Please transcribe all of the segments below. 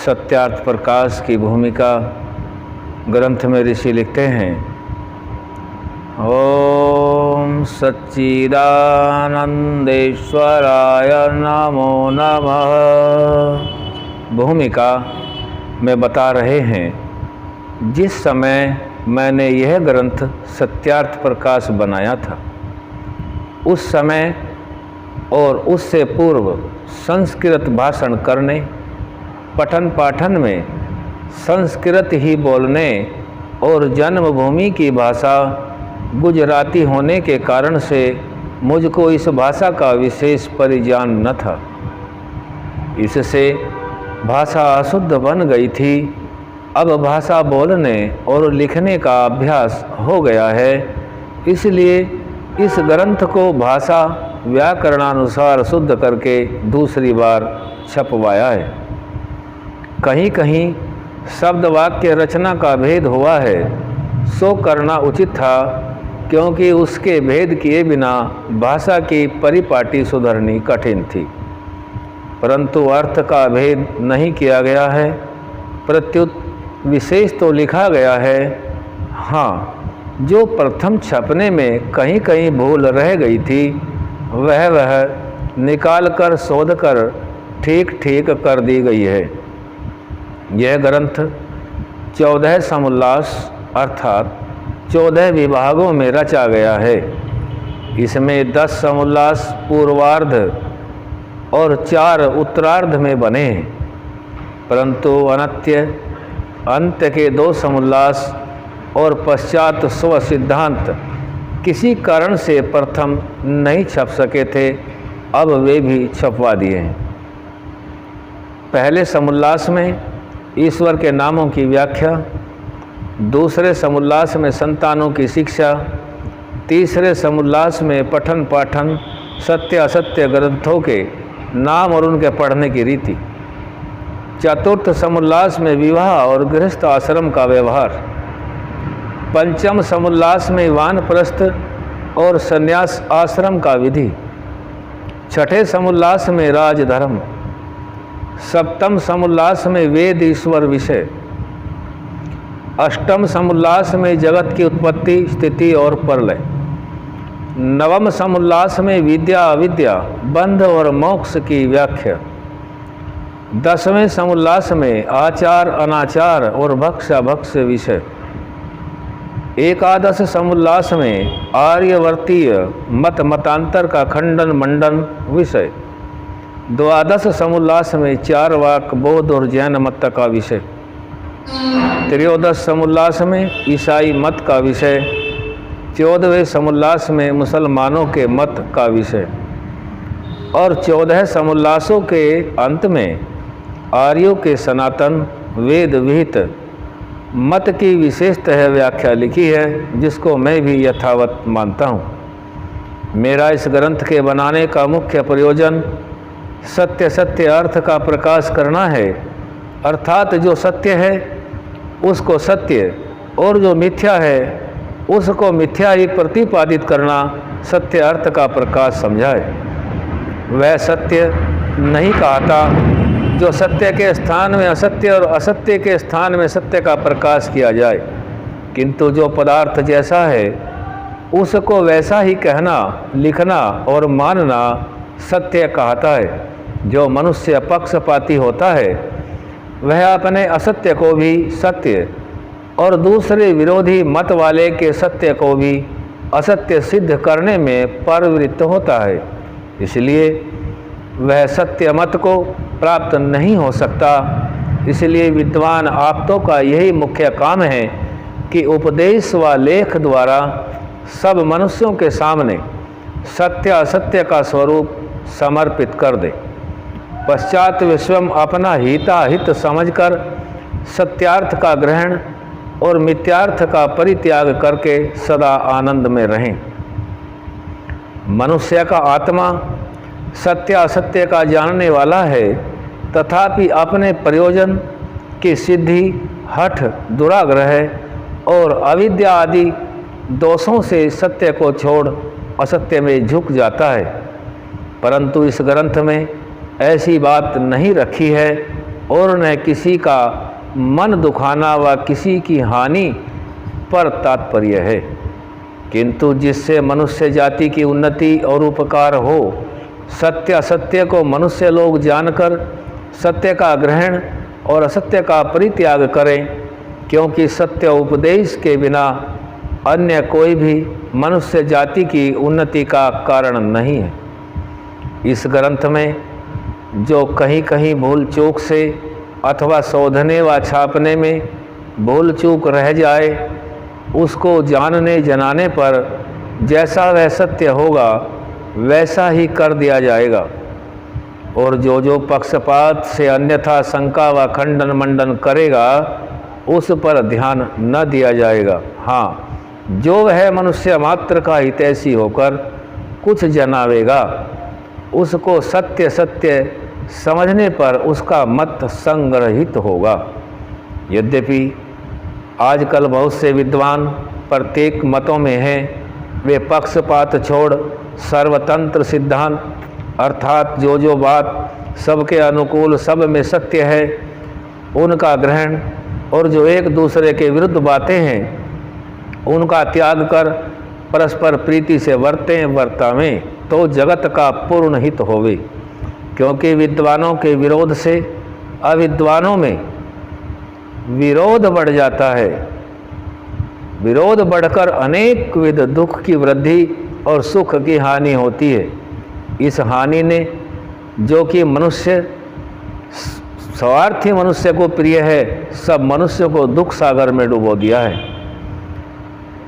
सत्यार्थ प्रकाश की भूमिका ग्रंथ में ऋषि लिखते हैं, ओम सच्चिदानंदेश्वराय नमो नमः। भूमिका में बता रहे हैं, जिस समय मैंने यह ग्रंथ सत्यार्थ प्रकाश बनाया था, उस समय और उससे पूर्व संस्कृत भाषण करने, पठन पाठन में संस्कृत ही बोलने और जन्मभूमि की भाषा गुजराती होने के कारण से मुझको इस भाषा का विशेष परिज्ञान न था। इससे भाषा अशुद्ध बन गई थी। अब भाषा बोलने और लिखने का अभ्यास हो गया है, इसलिए इस ग्रंथ को भाषा व्याकरणानुसार शुद्ध करके दूसरी बार छपवाया है। कहीं कहीं शब्द वाक्य रचना का भेद हुआ है, सो करना उचित था, क्योंकि उसके भेद किए बिना भाषा की परिपाटी सुधरनी कठिन थी। परंतु अर्थ का भेद नहीं किया गया है, प्रत्युत विशेष तो लिखा गया है। हाँ, जो प्रथम छपने में कहीं कहीं भूल रह गई थी, वह निकाल कर शोध कर ठीक ठीक कर दी गई है। यह ग्रंथ 14 समुल्लास अर्थात 14 विभागों में रचा गया है। इसमें 10 समुल्लास पूर्वार्ध और 4 उत्तरार्ध में बने हैं, परंतु अंत्य के 2 समुल्लास और पश्चात स्व सिद्धांत किसी कारण से प्रथम नहीं छप सके थे, अब वे भी छपवा दिए हैं। पहले समुल्लास में ईश्वर के नामों की व्याख्या, दूसरे समुल्लास में संतानों की शिक्षा, तीसरे समुल्लास में पठन पाठन सत्य असत्य ग्रंथों के नाम और उनके पढ़ने की रीति, चतुर्थ समुल्लास में विवाह और गृहस्थ आश्रम का व्यवहार, पंचम समुल्लास में वानप्रस्थ और संन्यास आश्रम का विधि, छठे समुल्लास में राजधर्म, सप्तम समुल्लास में वेद ईश्वर विषय, अष्टम समुल्लास में जगत की उत्पत्ति स्थिति और प्रलय, नवम समुल्लास में विद्या अविद्या बंध और मोक्ष की व्याख्या, 10वें समुल्लास में आचार अनाचार और भक्ष्य भक्ष्य विषय, एकादश समुल्लास में आर्यवर्तीय मत मतांतर का खंडन मंडन विषय, द्वादश समुल्लास में 4 वाक बौद्ध और जैन मत का विषय, त्रयोदश समुल्लास में ईसाई मत का विषय, 14वें समुल्लास में मुसलमानों के मत का विषय और 14 समुल्लासों के अंत में आर्यों के सनातन वेद विहित मत की विशेषतः व्याख्या लिखी है, जिसको मैं भी यथावत मानता हूँ। मेरा इस ग्रंथ के बनाने का मुख्य प्रयोजन सत्य सत्य अर्थ का प्रकाश करना है, अर्थात जो सत्य है उसको सत्य और जो मिथ्या है उसको मिथ्या ही प्रतिपादित करना सत्य अर्थ का प्रकाश समझाए। वह सत्य नहीं कहता जो सत्य के स्थान में असत्य और असत्य के स्थान में सत्य का प्रकाश किया जाए, किंतु जो पदार्थ जैसा है उसको वैसा ही कहना लिखना और मानना सत्य कहता है। जो मनुष्य पक्षपाती होता है वह अपने असत्य को भी सत्य और दूसरे विरोधी मत वाले के सत्य को भी असत्य सिद्ध करने में प्रवृत्त होता है, इसलिए वह सत्य मत को प्राप्त नहीं हो सकता। इसलिए विद्वान आप्तों का यही मुख्य काम है कि उपदेश व लेख द्वारा सब मनुष्यों के सामने सत्य असत्य का स्वरूप समर्पित कर दे, पश्चात वे स्वयं अपना हिताहित समझकर सत्यार्थ का ग्रहण और मिथ्यार्थ का परित्याग करके सदा आनंद में रहें। मनुष्य का आत्मा सत्य असत्य का जानने वाला है, तथापि अपने प्रयोजन की सिद्धि हठ दुराग्रह और अविद्या आदि दोषों से सत्य को छोड़ असत्य में झुक जाता है। परंतु इस ग्रंथ में ऐसी बात नहीं रखी है। और न किसी का मन दुखाना व किसी की हानि पर तात्पर्य है, किंतु जिससे मनुष्य जाति की उन्नति और उपकार हो। सत्य असत्य को मनुष्य लोग जानकर सत्य का ग्रहण और असत्य का परित्याग करें, क्योंकि सत्य उपदेश के बिना अन्य कोई भी मनुष्य जाति की उन्नति का कारण नहीं है। इस ग्रंथ में जो कहीं कहीं भूल चूक से अथवा शोधने व छापने में भूल चूक रह जाए, उसको जानने जनाने पर जैसा वह सत्य होगा वैसा ही कर दिया जाएगा, और जो पक्षपात से अन्यथा शंका व खंडन मंडन करेगा उस पर ध्यान न दिया जाएगा। हाँ, जो वह मनुष्य मात्र का हितैषी होकर कुछ जनावेगा, उसको सत्य सत्य समझने पर उसका मत संग्रहित होगा। यद्यपि आजकल बहुत से विद्वान प्रत्येक मतों में हैं, वे पक्षपात छोड़ सर्वतंत्र सिद्धांत अर्थात जो बात सबके अनुकूल सब में सत्य है उनका ग्रहण, और जो एक दूसरे के विरुद्ध बातें हैं उनका त्याग कर परस्पर प्रीति से वर्तावें तो जगत का पूर्ण हित होवे। क्योंकि विद्वानों के विरोध से अविद्वानों में विरोध बढ़ जाता है। विरोध बढ़कर अनेक विध दुख की वृद्धि और सुख की हानि होती है। इस हानि ने जो कि मनुष्य स्वार्थी मनुष्य को प्रिय है, सब मनुष्य को दुख सागर में डुबो दिया है।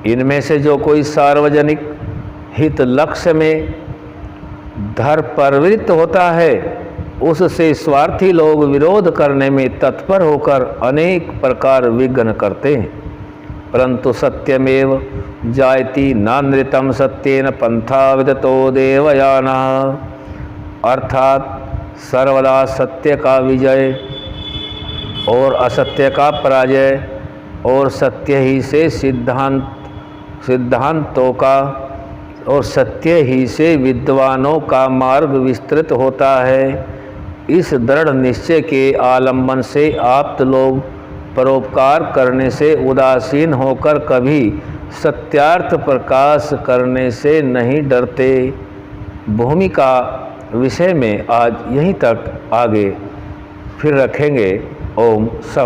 इनमें से जो कोई सार्वजनिक हित लक्ष्य में धर प्रवृत्त होता है, उससे स्वार्थी लोग विरोध करने में तत्पर होकर अनेक प्रकार विघ्न करते हैं। परंतु सत्यमेव जायति नानृतम सत्येन पंथा विदतो देवयानः, अर्थात सर्वदा सत्य का विजय और असत्य का पराजय, और सत्य ही से सिद्धांतों का और सत्य ही से विद्वानों का मार्ग विस्तृत होता है। इस दृढ़ निश्चय के आलंबन से आप्त लोग परोपकार करने से उदासीन होकर कभी सत्यार्थ प्रकाश करने से नहीं डरते। भूमिका विषय में आज यहीं तक, आगे फिर रखेंगे। ओम सब